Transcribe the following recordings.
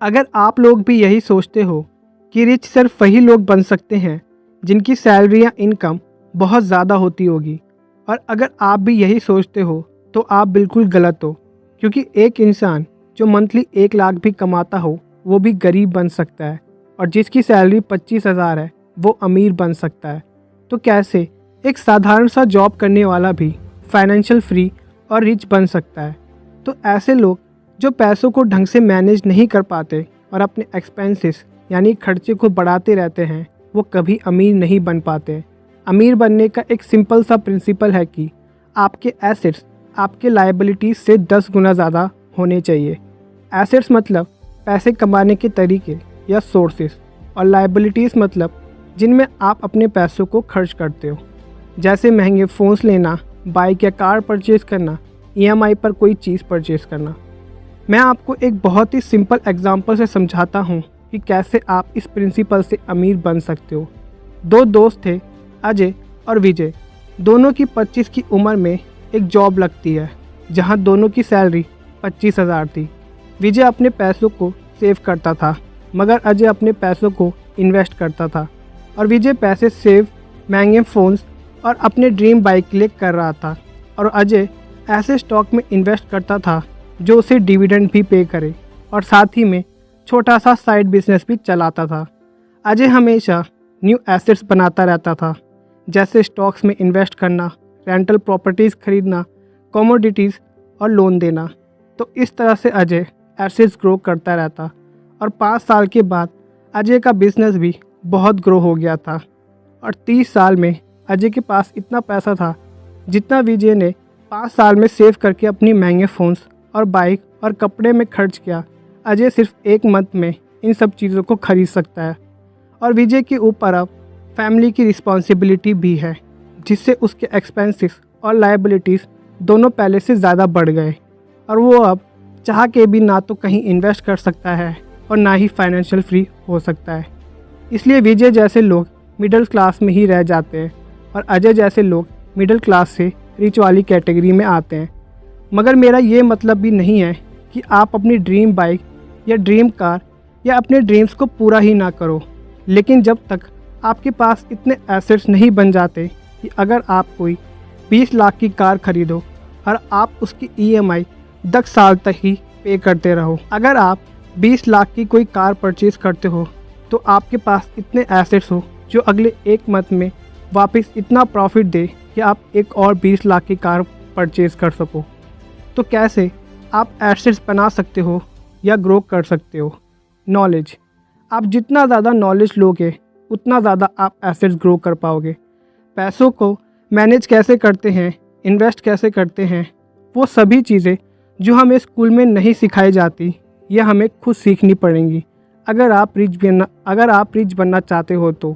अगर आप लोग भी यही सोचते हो कि रिच सिर्फ वही लोग बन सकते हैं जिनकी सैलरी या इनकम बहुत ज़्यादा होती होगी, और अगर आप भी यही सोचते हो तो आप बिल्कुल गलत हो, क्योंकि एक इंसान जो मंथली 1 लाख भी कमाता हो वो भी गरीब बन सकता है, और जिसकी सैलरी 25,000 है वो अमीर बन सकता है। तो कैसे एक साधारण सा जॉब करने वाला भी फाइनेंशियल फ्री और रिच बन सकता है? तो ऐसे लोग जो पैसों को ढंग से मैनेज नहीं कर पाते और अपने एक्सपेंसेस यानी खर्चे को बढ़ाते रहते हैं, वो कभी अमीर नहीं बन पाते। अमीर बनने का एक सिंपल सा प्रिंसिपल है कि आपके एसेट्स आपके लायबिलिटीज़ से 10 गुना ज़्यादा होने चाहिए। एसेट्स मतलब पैसे कमाने के तरीके या सोर्सेस, और लायबिलिटीज़ मतलब जिनमें आप अपने पैसों को खर्च करते हो, जैसे महंगे फ़ोन्स लेना, बाइक या कार परचेज़ करना, ईएमआई पर कोई चीज़ परचेज़ करना। मैं आपको एक बहुत ही सिंपल एग्जांपल से समझाता हूँ कि कैसे आप इस प्रिंसिपल से अमीर बन सकते हो। दो दोस्त थे, अजय और विजय। दोनों की 25 की उम्र में एक जॉब लगती है जहाँ दोनों की सैलरी 25,000 थी। विजय अपने पैसों को सेव करता था, मगर अजय अपने पैसों को इन्वेस्ट करता था। और विजय पैसे सेव महंगे फ़ोन्स और अपने ड्रीम बाइक के लिए कर रहा था, और अजय ऐसे स्टॉक में इन्वेस्ट करता था जो उसे डिविडेंड भी पे करे, और साथ ही में छोटा सा साइड बिजनेस भी चलाता था। अजय हमेशा न्यू एसेट्स बनाता रहता था, जैसे स्टॉक्स में इन्वेस्ट करना, रेंटल प्रॉपर्टीज़ खरीदना, कमोडिटीज़ और लोन देना। तो इस तरह से अजय एसेट्स ग्रो करता रहता, और 5 साल के बाद अजय का बिजनेस भी बहुत ग्रो हो गया था। और 30 साल में अजय के पास इतना पैसा था जितना विजय ने 5 साल में सेव करके अपनी महंगे फ़ोन्स और बाइक और कपड़े में खर्च किया। अजय सिर्फ 1 मंथ में इन सब चीज़ों को खरीद सकता है। और विजय के ऊपर अब फैमिली की रिस्पॉन्सिबिलिटी भी है, जिससे उसके एक्सपेंसेस और लायबिलिटीज़ दोनों पहले से ज़्यादा बढ़ गए, और वो अब चाह के भी ना तो कहीं इन्वेस्ट कर सकता है और ना ही फाइनेंशियल फ्री हो सकता है। इसलिए विजय जैसे लोग मिडिल क्लास में ही रह जाते हैं, और अजय जैसे लोग मिडिल क्लास से रिच वाली कैटेगरी में आते हैं। मगर मेरा ये मतलब भी नहीं है कि आप अपनी ड्रीम बाइक या ड्रीम कार या अपने ड्रीम्स को पूरा ही ना करो, लेकिन जब तक आपके पास इतने एसेट्स नहीं बन जाते कि अगर आप कोई 20 लाख की कार खरीदो और आप उसकी ईएमआई 10 साल तक ही पे करते रहो। अगर आप 20 लाख की कोई कार परचेज़ करते हो तो आपके पास इतने एसेट्स हो जो अगले 1 मंथ में वापस इतना प्रॉफिट दे कि आप एक और 20 लाख की कार परचेज़ कर सको। तो कैसे आप एसेट्स बना सकते हो या ग्रो कर सकते हो? नॉलेज। आप जितना ज़्यादा नॉलेज लोगे उतना ज़्यादा आप एसेट्स ग्रो कर पाओगे। पैसों को मैनेज कैसे करते हैं, इन्वेस्ट कैसे करते हैं, वो सभी चीज़ें जो हमें स्कूल में नहीं सिखाई जाती, ये हमें खुद सीखनी पड़ेंगी अगर आप रिच बनना चाहते हो तो,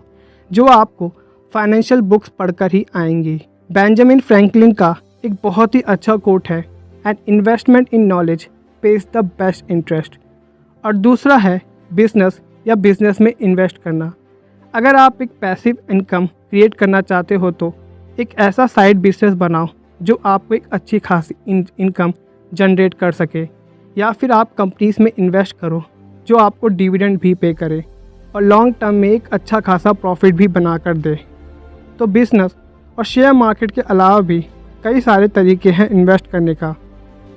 जो आपको फाइनेंशियल बुक्स पढ़कर ही आएंगी। बेंजामिन फ्रैंकलिन का एक बहुत ही अच्छा कोट है, an investment in knowledge page the best interest. और दूसरा है बिजनेस या बिजनेस में इन्वेस्ट करना। अगर आप एक पैसिव इनकम क्रिएट करना चाहते हो तो एक ऐसा साइड बिजनेस बनाओ जो आपको एक अच्छी खासी इनकम जनरेट कर सके, या फिर आप कंपनीज में इन्वेस्ट करो जो आपको डिविडेंड भी पे करे और लॉन्ग टर्म में एक अच्छा खासा प्रॉफिट भी बना कर दे। तो बिजनेस और शेयर मार्केट के अलावा भी कई सारे तरीके हैं इन्वेस्ट करने का,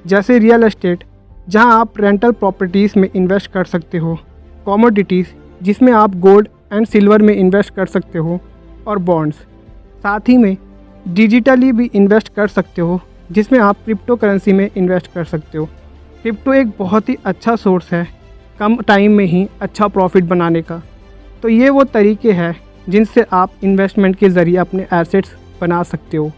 जैसे रियल एस्टेट जहां आप रेंटल प्रॉपर्टीज़ में इन्वेस्ट कर सकते हो, कमोडिटीज़ जिसमें आप गोल्ड एंड सिल्वर में इन्वेस्ट कर सकते हो, और बॉन्ड्स। साथ ही में डिजिटली भी इन्वेस्ट कर सकते हो, जिसमें आप क्रिप्टो करेंसी में इन्वेस्ट कर सकते हो। क्रिप्टो एक बहुत ही अच्छा सोर्स है कम टाइम में ही अच्छा प्रॉफिट बनाने का। तो ये वो तरीके हैं जिनसे आप इन्वेस्टमेंट के ज़रिए अपने एसेट्स बना सकते हो।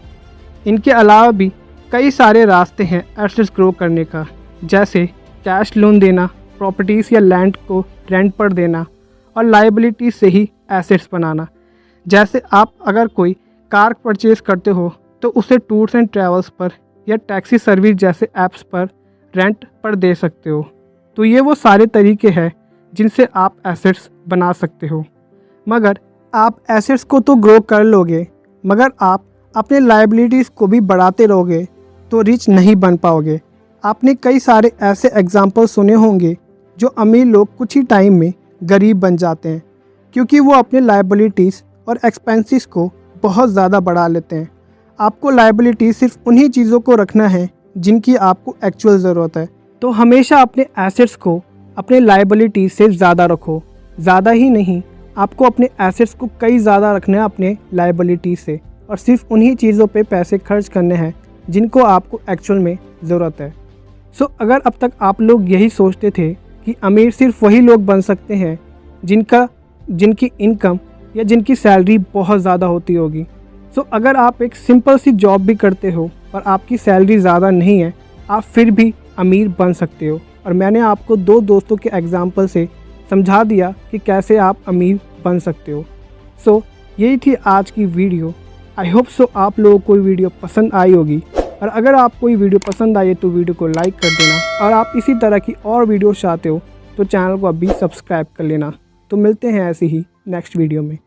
इनके अलावा भी कई सारे रास्ते हैं एसेट्स ग्रो करने का, जैसे कैश लोन देना, प्रॉपर्टीज़ या लैंड को रेंट पर देना, और लायबिलिटी से ही एसेट्स बनाना। जैसे आप अगर कोई कार परचेज़ करते हो तो उसे टूर्स एंड ट्रैवल्स पर या टैक्सी सर्विस जैसे ऐप्स पर रेंट पर दे सकते हो। तो ये वो सारे तरीके हैं जिनसे आप एसेट्स बना सकते हो। मगर आप एसेट्स को तो ग्रो कर लोगे, मगर आप अपने लायबिलिटीज़ को भी बढ़ाते रहोगे तो रिच नहीं बन पाओगे। आपने कई सारे ऐसे एग्जाम्पल सुने होंगे जो अमीर लोग कुछ ही टाइम में गरीब बन जाते हैं, क्योंकि वो अपने लायबिलिटीज़ और एक्सपेंसेस को बहुत ज़्यादा बढ़ा लेते हैं। आपको लायबिलिटी सिर्फ उन्हीं चीज़ों को रखना है जिनकी आपको एक्चुअल ज़रूरत है। तो हमेशा अपने एसेट्स को अपने लायबिलिटी से ज़्यादा रखो। ज़्यादा ही नहीं, आपको अपने एसेट्स को कई ज़्यादा रखना है अपने लायबिलिटी से, और सिर्फ उन्हीं चीज़ों पे पैसे खर्च करने हैं जिनको आपको एक्चुअल में ज़रूरत है। अगर अब तक आप लोग यही सोचते थे कि अमीर सिर्फ वही लोग बन सकते हैं जिनकी इनकम या जिनकी सैलरी बहुत ज़्यादा होती होगी, अगर आप एक सिंपल सी जॉब भी करते हो और आपकी सैलरी ज़्यादा नहीं है, आप फिर भी अमीर बन सकते हो। और मैंने आपको 2 दोस्तों के एग्जाम्पल से समझा दिया कि कैसे आप अमीर बन सकते हो। यही थी आज की वीडियो। आई होप आप लोगों को वीडियो पसंद आई होगी, और अगर आपको ये वीडियो पसंद आई तो वीडियो को लाइक कर देना, और आप इसी तरह की और वीडियो चाहते हो तो चैनल को अभी सब्सक्राइब कर लेना। तो मिलते हैं ऐसे ही नेक्स्ट वीडियो में।